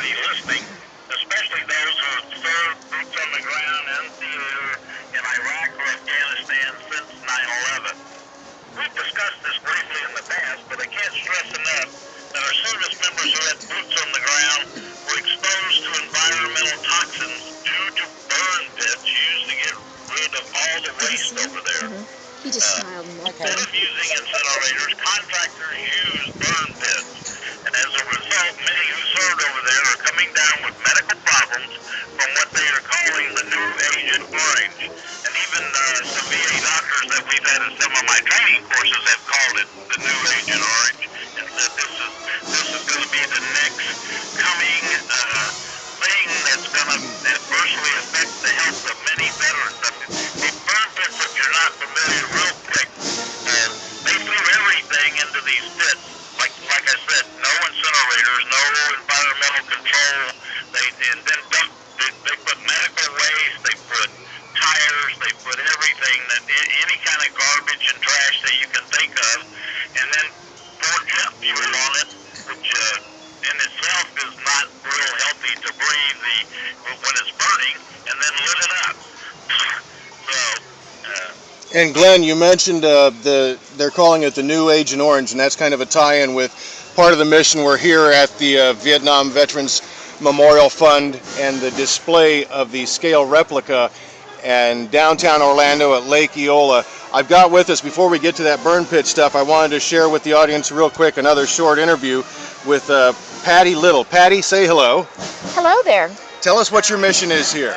everybody listening, especially those who have served boots on the ground in theater in Iraq or Afghanistan since 9/11. We've discussed this briefly in the past, but I can't stress enough that our service members who had boots on the ground were exposed to environmental toxins due to burn pits used to get rid of all the waste over there. He just smiled and like that. Instead of using incinerators, contractors use burn pits. And as a result, many who served over there are coming down with medical problems from what they are calling the new Agent Orange. And even some VA doctors that we've had in some of my training courses have called it the new Agent Orange and said this is going to be the next coming thing that's going to adversely affect the health of many veterans. The burn pits, if you're not familiar, real quick, they threw everything into these pits. Like I said, no incinerators, no environmental control. They put medical waste, they put tires, they put everything, any kind of garbage and trash that you can think of, and then poured jet fuel on it, which in itself is not real healthy to breathe when it's burning, and then lit it up. And Glenn, you mentioned they're calling it the new Agent Orange, and that's kind of a tie-in with part of the mission. We're here at the Vietnam Veterans Memorial Fund and the display of the scale replica in downtown Orlando at Lake Eola. I've got with us, before we get to that burn pit stuff, I wanted to share with the audience real quick another short interview with Patty Little. Patty, say hello. Hello there. Tell us what your mission is here.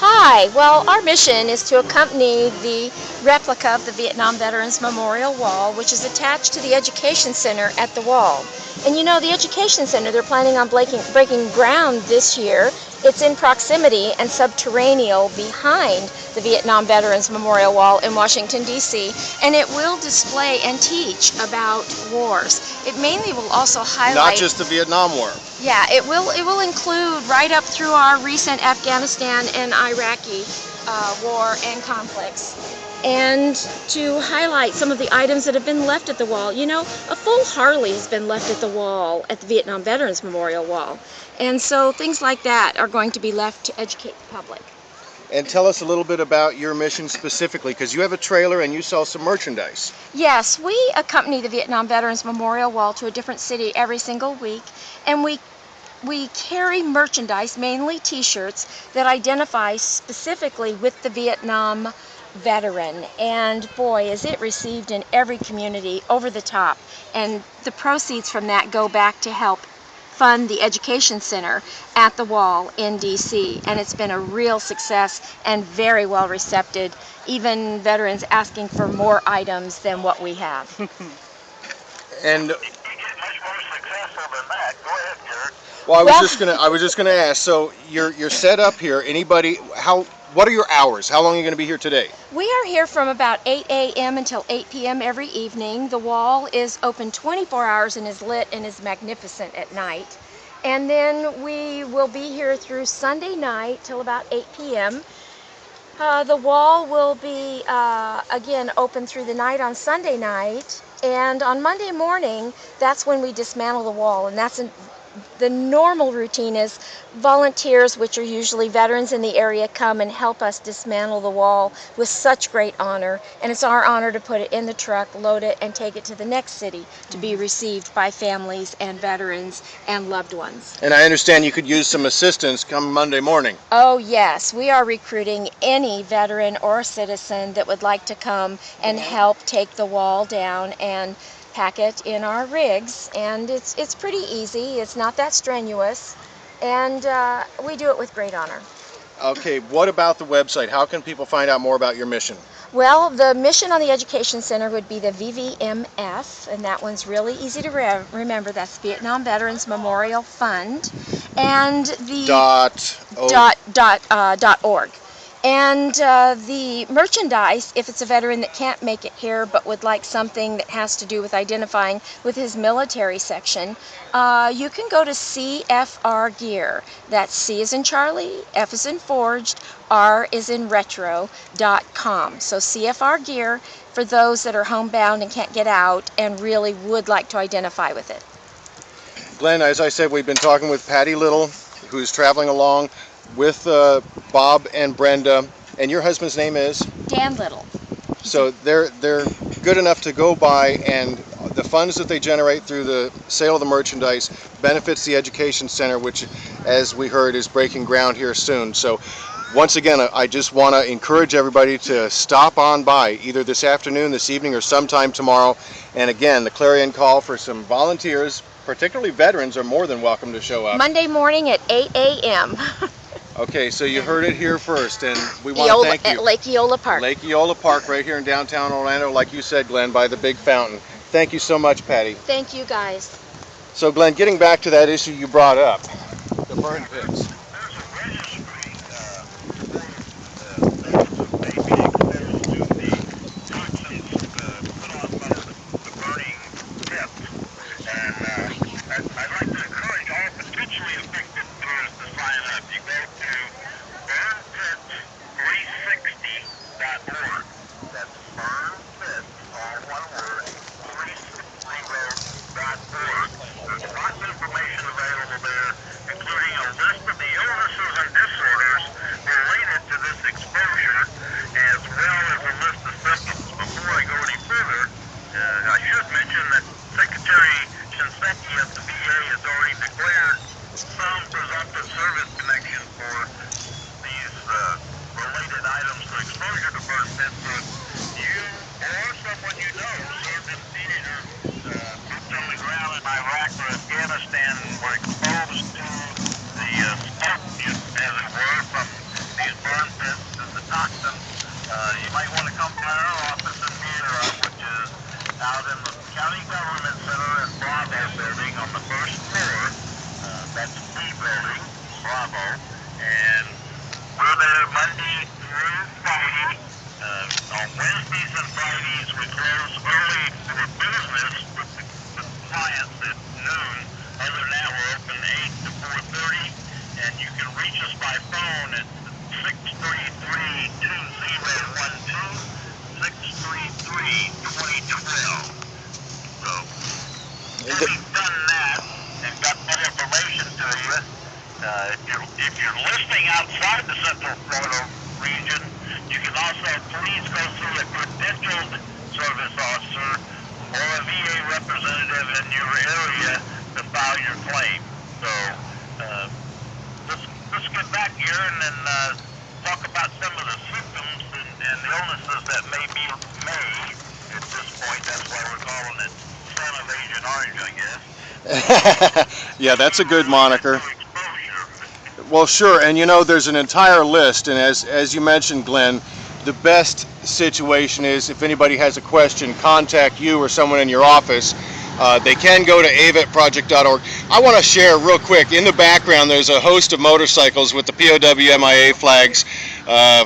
Hi. Well, our mission is to accompany the replica of the Vietnam Veterans Memorial Wall, which is attached to the Education Center at the wall. And you know, the Education Center, they're planning on breaking ground this year. It's in proximity and subterranean behind the Vietnam Veterans Memorial Wall in Washington, D.C., and it will display and teach about wars. It mainly will also highlight... Not just the Vietnam War. Yeah, it will include right up through our recent Afghanistan and Iraqi war and conflicts, and to highlight some of the items that have been left at the wall. You know, a full Harley has been left at the wall, at the Vietnam Veterans Memorial Wall, and so things like that are going to be left to educate the public. And tell us a little bit about your mission specifically, because you have a trailer and you sell some merchandise. Yes, we accompany the Vietnam Veterans Memorial Wall to a different city every single week, and we carry merchandise, mainly t-shirts, that identify specifically with the Vietnam veteran. And boy, is it received in every community over the top. And the proceeds from that go back to help fund the Education Center at the wall in D.C. And it's been a real success and very well received, even veterans asking for more items than what we have. And You get much more successful than that. Go ahead, Jared. well, I was just gonna ask. So you're set up here. What are your hours? How long are you going to be here today? We are here from about 8 a.m. until 8 p.m. every evening. The wall is open 24 hours and is lit and is magnificent at night. And then we will be here through Sunday night till about 8 p.m. The wall will be, again, open through the night on Sunday night. And on Monday morning, that's when we dismantle the wall. And the normal routine is volunteers, which are usually veterans in the area, come and help us dismantle the wall with such great honor. And it's our honor to put it in the truck, load it, and take it to the next city to be received by families and veterans and loved ones. And I understand you could use some assistance come Monday morning. Oh yes, we are recruiting any veteran or citizen that would like to come and help take the wall down and pack it in our rigs, and it's pretty easy. It's not that strenuous, and we do it with great honor. Okay, what about the website? How can people find out more about your mission? Well, the mission on the Education Center would be the VVMF, and that one's really easy to remember. That's Vietnam Veterans Memorial Fund, and the .org. And the merchandise, if it's a veteran that can't make it here but would like something that has to do with identifying with his military section, you can go to CFR Gear. That's C as in Charlie, F as in Forged, R is in Retro.com. So CFR Gear for those that are homebound and can't get out and really would like to identify with it. Glenn, as I said, we've been talking with Patty Little, who's traveling along with Bob and Brenda, and your husband's name is? Dan Little. So they're good enough to go by, and the funds that they generate through the sale of the merchandise benefits the education center, which, as we heard, is breaking ground here soon. So once again, I just want to encourage everybody to stop on by either this afternoon, this evening, or sometime tomorrow. And again, the clarion call for some volunteers, particularly veterans, are more than welcome to show up. Monday morning at 8 a.m. Okay, so you heard it here first, and we want to thank you. At Lake Eola Park. Lake Eola Park, right here in downtown Orlando, like you said, Glenn, by the big fountain. Thank you so much, Patty. Thank you, guys. So, Glenn, getting back to that issue you brought up, the burn pits. If you're listening outside the Central Florida region, you can also please go through a credentialed service officer or a VA representative in your area to file your claim. So let's get back here and then talk about some of the symptoms and the illnesses that may at this point. That's why we're calling it Son of Agent Orange, I guess. Yeah, that's a good moniker. Well, sure, and you know, there's an entire list, and as you mentioned, Glenn, the best situation is if anybody has a question, contact you or someone in your office. They can go to avetproject.org. I want to share real quick, in the background there's a host of motorcycles with the POW MIA flags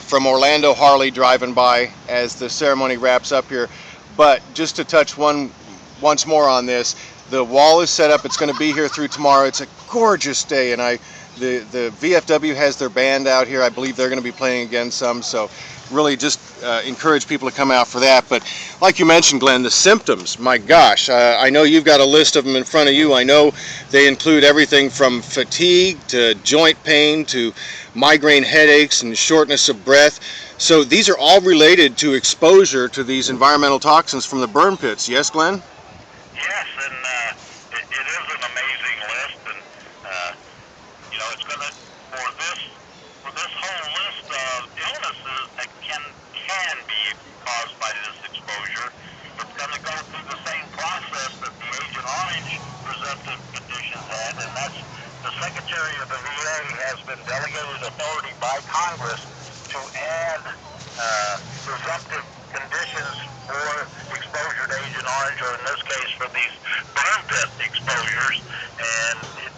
from Orlando Harley driving by as the ceremony wraps up here. But just to touch once more on this, the wall is set up. It's going to be here through tomorrow. It's a gorgeous day, and the VFW has their band out here. I believe they're going to be playing again some, so really just encourage people to come out for that. But like you mentioned, Glenn, the symptoms, my gosh, I know you've got a list of them in front of you. I know they include everything from fatigue to joint pain to migraine headaches and shortness of breath. So these are all related to exposure to these environmental toxins from the burn pits. Yes, Glenn? Yes, and it is an amazing list, and you know, it's gonna for this whole list of illnesses that can be caused by this exposure. It's gonna go through the same process that the Agent Orange presumptive conditions had, and that's the Secretary of the VA has been delegated authority by Congress to add presumptive conditions for exposure to Agent Orange, or in this case for these burn pit exposures, and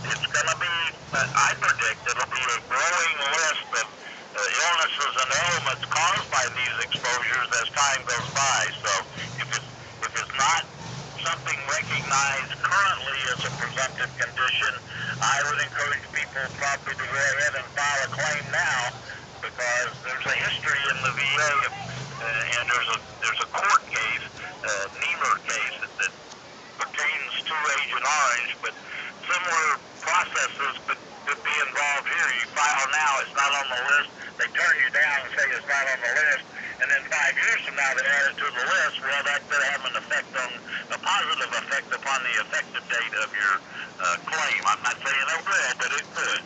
it's going to be, I predict it'll be a growing list of illnesses and ailments caused by these exposures as time goes by. So if it's not something recognized currently as a presumptive condition, I would encourage people probably to go ahead and file a claim now, because there's a history in the VA, and there's a court case, Niemer case, that pertains to Agent Orange, but similar processes could be involved here. You file now, it's not on the list. They turn you down and say it's not on the list. And then 5 years from now, they add it to the list. Well, that could have an effect on, a positive effect upon the effective date of your claim. I'm not saying it will, but it could.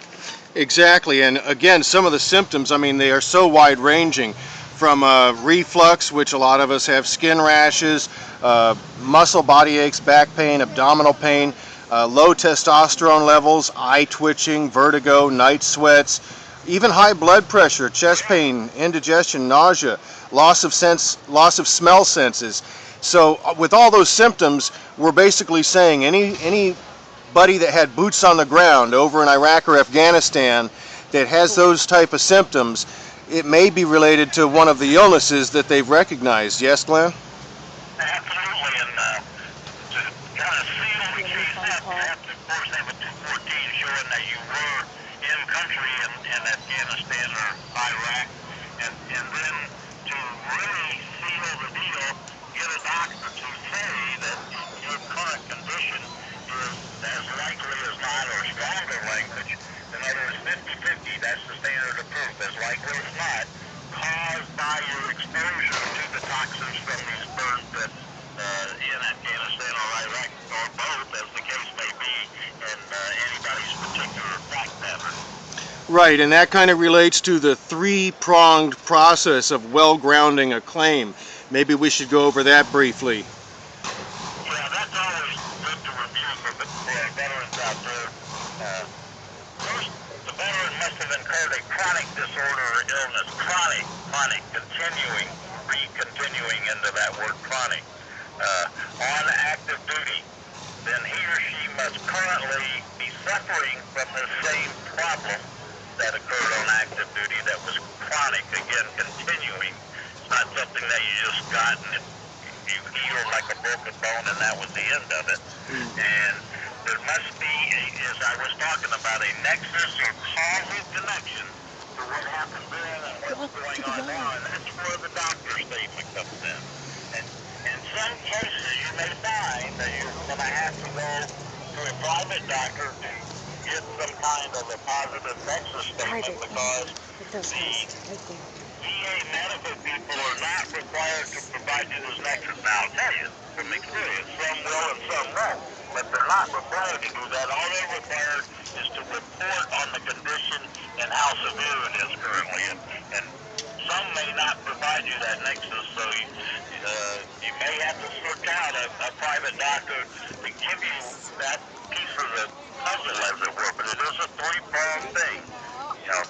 Exactly, and again, some of the symptoms, I mean, they are so wide-ranging, from reflux, which a lot of us have, skin rashes, muscle body aches, back pain, abdominal pain, low testosterone levels, eye twitching, vertigo, night sweats, even high blood pressure, chest pain, indigestion, nausea, loss of smell senses. So with all those symptoms, we're basically saying anybody that had boots on the ground over in Iraq or Afghanistan that has those type of symptoms, it may be related to one of the illnesses that they've recognized. Yes, Glenn? Absolutely, and to kind of seal the case up, you have to, of course, have a 214 showing that you were in country in Afghanistan or Iraq, and then to really seal the deal, get a doctor to say that your current condition is as likely as not, or stronger language, in other words, 50-50, that's the standard of proof, as likely as not, caused by your exposure to the toxins from these burn pits in Afghanistan or Iraq, or both, as the case may be, in anybody's particular fact pattern. Right, and that kind of relates to the three-pronged process of well-grounding a claim. Maybe we should go over that briefly. Yeah, that's always good to review for veterans out there. First, the veteran must have incurred a chronic disorder or illness. Chronic, continuing, continuing into that word chronic. On active duty, then he or she must currently be suffering from the same problem that occurred on active duty that was chronic, again, continuing. It's not something that you just got and you healed like a broken bone and that was the end of it. And there must be, as I was talking about, a nexus or causal connection to what happened then and what's going on now, and that's where the doctor's statement comes in. And in some cases, you may find that you're going to have to go to a private doctor to get some kind of a positive nexus statement because the VA medical people are not required to provide you this nexus. Now, I'll tell you from experience, some will and some won't, but they're not required to do that. All they're required is to report on the condition and how severe it is currently. And some may not provide you that nexus, so you may have to search out a private doctor to give you that piece of the puzzle, as it were. But it is a three-pronged thing. You know,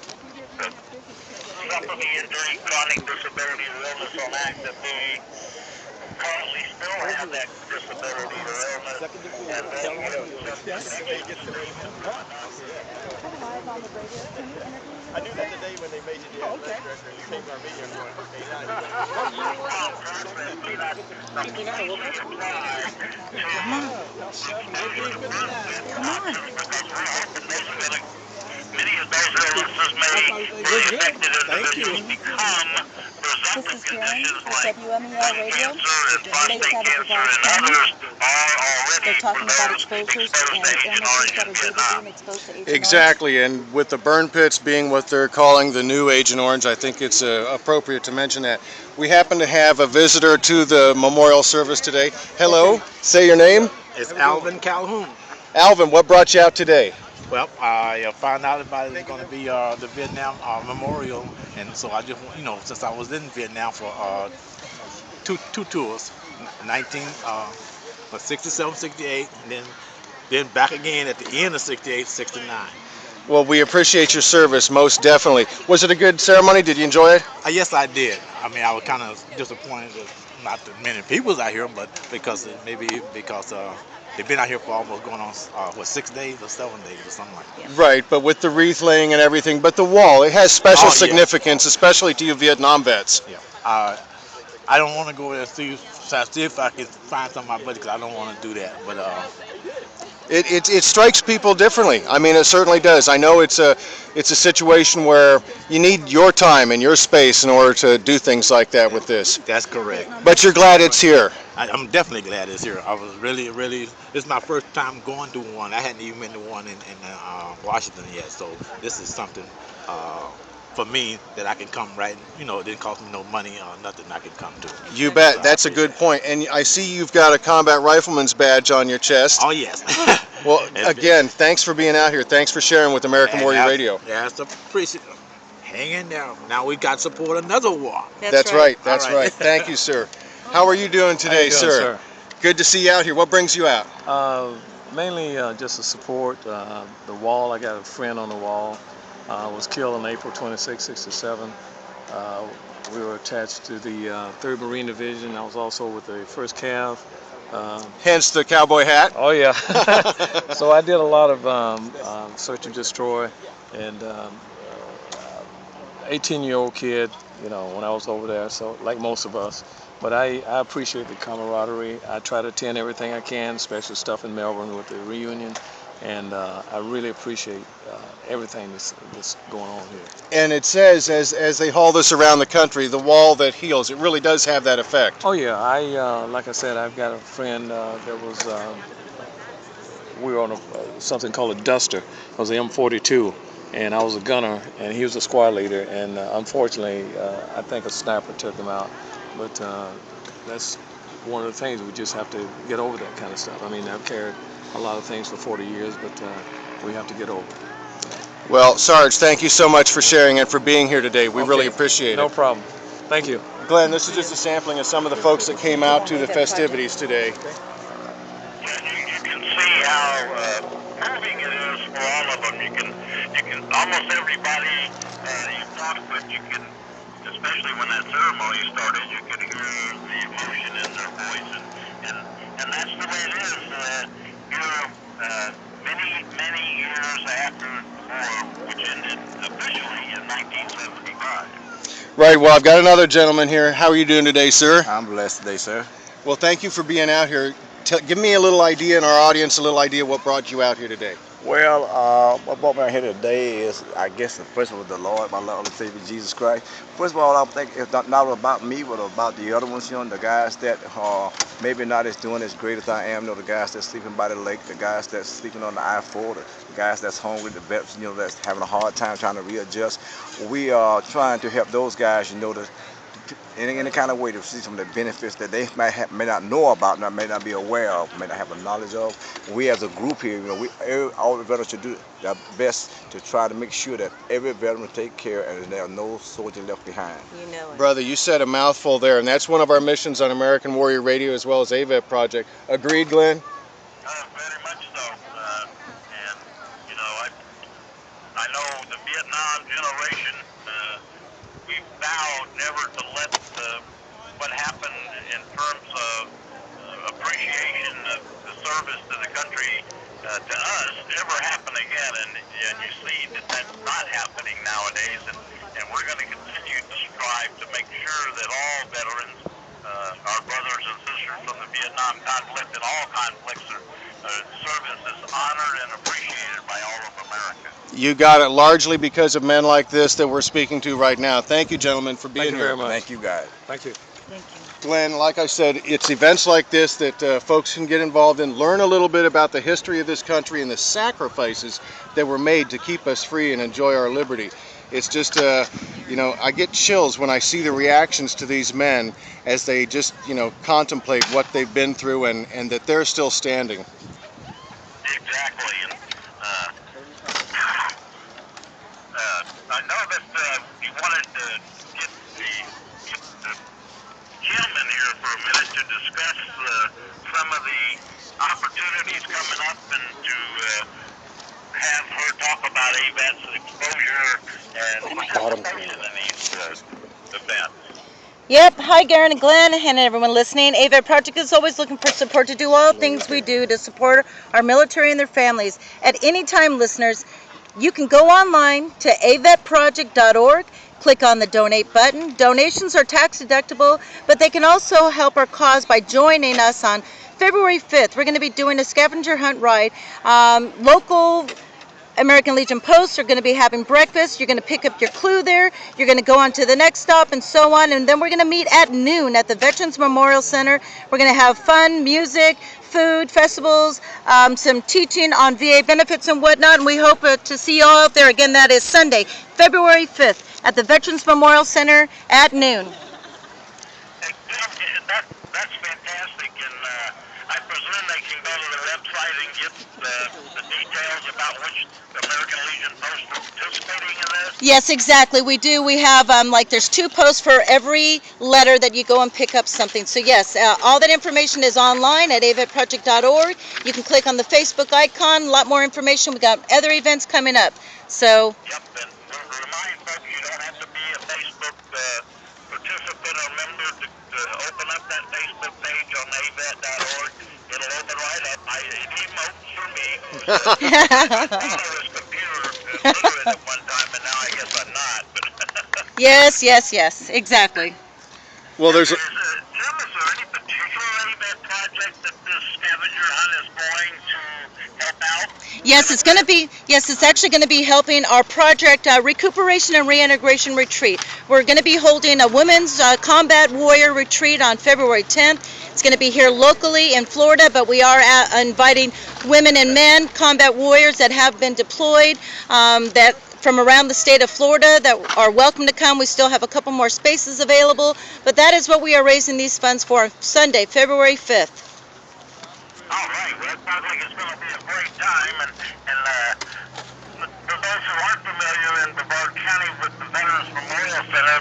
suffer the injury, chronic disability, or illness on active duty, currently still have that disability or illness, and then I knew that the day when they made you the director, you came to our meeting and many of those illnesses may be affected individuals become presumptive conditions like lung cancer and prostate cancer and others are already talking about exposures exposed to Agent Orange in Vietnam. Exactly, and with the burn pits being what they're calling the new Agent Orange, I think it's appropriate to mention that. We happen to have a visitor to the memorial service today. Hello, say your name. it's Alvin Calhoun. Alvin, what brought you out today? Well, I found out about it's going to be the Vietnam Memorial, and so I just, since I was in Vietnam for two tours, 67, 68, and then back again at the end of 68, 69. Well, we appreciate your service, most definitely. Was it a good ceremony? Did you enjoy it? Yes, I did. I mean, I was kind of disappointed that not that many people was out here, but because they've been out here for almost going on 6 days or 7 days or something like that. Right, but with the wreath laying and everything, but the wall, it has special significance, especially to you Vietnam vets. Yeah. I don't want to go there and see if I can find some of my buddies, because I don't want to do that. But it strikes people differently. I mean, it certainly does. I know it's a situation where you need your time and your space in order to do things like that with this. that's correct. But you're glad it's here. I'm definitely glad it's here. I was really, this is my first time going to one. I hadn't even been to one in Washington yet, so this is something for me that I can come right, you know, it didn't cost me no money or nothing, I can come to. You bet. That's a good point. And I see you've got a combat rifleman's badge on your chest. Oh, yes. Well, again, thanks for being out here. Thanks for sharing with American Warrior Radio. Yeah, it's appreciate. Hang in there. Now we got to support another war. That's right. That's right. Thank you, sir. How are you doing today, sir? Good to see you out here. What brings you out? Mainly just to support the wall. I got a friend on the wall. Was killed on April 26, 67. We were attached to the 3rd Marine Division. I was also with the 1st Cav. Hence the cowboy hat. Oh yeah. So I did a lot of search and destroy, and 18-year-old kid, you know, when I was over there. So like most of us, but I appreciate the camaraderie. I try to attend everything I can, especially stuff in Melbourne with the reunion, and I really appreciate everything that's going on here. And it says, as they haul this around the country, the wall that heals. It really does have that effect. Oh yeah, like I said, I've got a friend that was, we were on something called a Duster. It was the M42, and I was a gunner, and he was a squad leader, and unfortunately, I think a sniper took him out. But that's one of the things, we just have to get over that kind of stuff. I mean, I've carried a lot of things for 40 years, but we have to get over it. Well, Sarge, thank you so much for sharing and for being here today. We really appreciate it. No problem. Thank you. Glenn, this is just a sampling of some of the folks that came out to the festivities today. You can see how moving it is for all of them. You can almost everybody you talk with, you can, especially when that ceremony started, you could hear the emotion in their voice, and that's the way it is. Here, many years after the war, which ended officially in 1975. Right, well, I've got another gentleman here. How are you doing today, sir? I'm blessed today, sir. Well, thank you for being out here. Give me a little idea, and our audience a little idea what brought you out here today. Well, what brought me out here today is, I guess, the first one was the Lord, my Lord and Savior, Jesus Christ. First of all, I'm thinking it's not about me, but about the other ones, you know, the guys that maybe not as doing as great as I am, you know, the guys that's sleeping by the lake, the guys that's sleeping on the I-4, the guys that's hungry, the vets, you know, that's having a hard time trying to readjust. We are trying to help those guys, you know, in any kind of way to see some of the benefits that they may not know about, may not be aware of, may not have a knowledge of. We as a group here, you know, all the veterans should do their best to try to make sure that every veteran take care and there are no soldier left behind. You know it. Brother, you said a mouthful there, and that's one of our missions on American Warrior Radio as well as AVET Project. Agreed, Glenn? Very much so. And, you know, I know the Vietnam generation, we vowed never to let what happened in terms of appreciation of the service to the country to us ever happen again. And you see that that's not happening nowadays. And we're going to continue to strive to make sure that all veterans, our brothers and sisters from the Vietnam conflict and all conflicts, service is honored and appreciated by all of America. You got it, largely because of men like this that we're speaking to right now. Thank you, gentlemen, for being here. Thank you very much. Thank you, guys. Thank you. Thank you. Glenn, like I said, it's events like this that folks can get involved in, learn a little bit about the history of this country and the sacrifices that were made to keep us free and enjoy our liberty. It's just, you know, I get chills when I see the reactions to these men as they just, you know, contemplate what they've been through and that they're still standing. Exactly. And I know that you wanted to get the gentleman here for a minute to discuss some of the opportunities coming up and to have her talk about AVET's exposure and participation in these events. Yep. Hi, Garen and Glenn, and everyone listening. AVET Project is always looking for support to do all things we do to support our military and their families. At any time, listeners, you can go online to avetproject.org, click on the donate button. Donations are tax deductible, but they can also help our cause by joining us on February 5th. We're going to be doing a scavenger hunt ride. Local American Legion posts are going to be having breakfast. You're going to pick up your clue there. You're going to go on to the next stop and so on. And then we're going to meet at noon at the Veterans Memorial Center. We're going to have fun, music, food, festivals, some teaching on VA benefits and whatnot. And we hope to see you all out there. Again, that is Sunday, February 5th at the Veterans Memorial Center at noon. That's fantastic, and I presume they can go to the website and get the details about which American Legion posts are participating in this? Yes, exactly. We do. We have, there's 2 posts for every letter that you go and pick up something. So yes, all that information is online at avetproject.org. You can click on the Facebook icon. A lot more information. We got other events coming up. So. Yep, and we'll remind folks you don't have to be a Facebook participant or member to open up that Facebook page on avet.org. It'll open right up. It emotes for me. I was computer literate at one time, and now I guess I'm not. Yes, exactly. Well, there's Jim, is there any particular AVET project that this scavenger hunt is going to help out? Yes, it's actually going to be helping our project Recuperation and Reintegration Retreat. We're going to be holding a women's combat warrior retreat on February 10th. It's going to be here locally in Florida, but we are inviting women and men, combat warriors that have been deployed, that from around the state of Florida that are welcome to come. We still have a couple more spaces available, but that is what we are raising these funds for on Sunday, February 5th. All right, well, it sounds like it's going to be a great time, and for those who aren't familiar in Brevard County with the Veterans Memorial Center,